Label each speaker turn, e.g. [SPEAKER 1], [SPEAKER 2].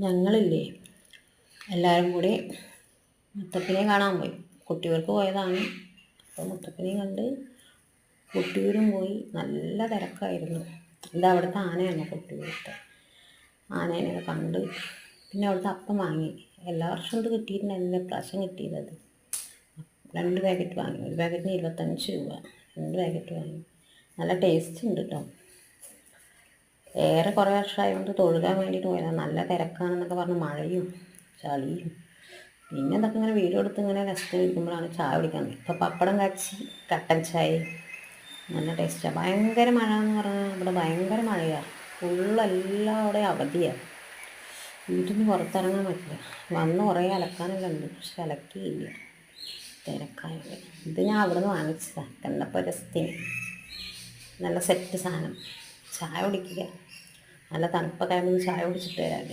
[SPEAKER 1] ഞങ്ങളില്ലേ എല്ലാവരും കൂടി മുത്തപ്പനെ കാണാൻ പോയി. കുട്ടികൾക്ക് പോയതാണ്. അപ്പോൾ മുത്തപ്പനെയും കണ്ട് കൊട്ടിയൂരും പോയി. നല്ല തിരക്കായിരുന്നു. ഇത് അവിടുത്തെ ആനയാണ്, കൊട്ടിയൂരത്തെ ആനേനെ കണ്ട് പിന്നെ അവിടുത്തെ അപ്പം വാങ്ങി. എല്ലാ വർഷവും ഇത് കിട്ടിയിട്ടുണ്ടായിരുന്നില്ല, പ്രാവശ്യം കിട്ടിയത് 2 പാക്കറ്റ് വാങ്ങി. ഒരു പാക്കറ്റിന് 25 രൂപ. 2 പാക്കറ്റ് വാങ്ങി. നല്ല ടേസ്റ്റ് ഉണ്ട് കേട്ടോ. കുറേ വർഷമായതുകൊണ്ട് തൊഴുകാൻ വേണ്ടിയിട്ട് പോയതാണ്. നല്ല തിരക്കാണെന്നൊക്കെ പറഞ്ഞ് മഴയും ചളിയും പിന്നെ ഇതൊക്കെ ഇങ്ങനെ വീഡിയോ എടുത്ത് ഇങ്ങനെ രസത്തിൽ ഇരിക്കുമ്പോഴാണ് ചായ കുടിക്കാൻ. ഇപ്പോൾ പപ്പടം കാച്ചി കട്ടൻ ചായ നല്ല ടേസ്റ്റാണ്. ഭയങ്കര മഴ എന്ന് പറഞ്ഞാൽ ഇവിടെ ഭയങ്കര മഴയാണ്. എല്ലാവിടെയും അവധിയാണ്. വീട്ടിൽ നിന്ന് പുറത്തിറങ്ങാൻ പറ്റില്ല. വന്ന് കുറേ അലക്കാനെല്ലാം ഉണ്ട്, പക്ഷെ അലക്കിയില്ല, തിരക്കായത്. ഇത് ഞാൻ അവിടെ നിന്ന് വാങ്ങിച്ചതാണ് കണ്ടപ്പോൾ രസത്തിന്. നല്ല സെറ്റ് സാധനം. ചായ കുടിക്കുക, നല്ല തണുപ്പൊക്കെ ആയപ്പോൾ ചായ കുടിച്ചിട്ട് വരാമല്ലേ.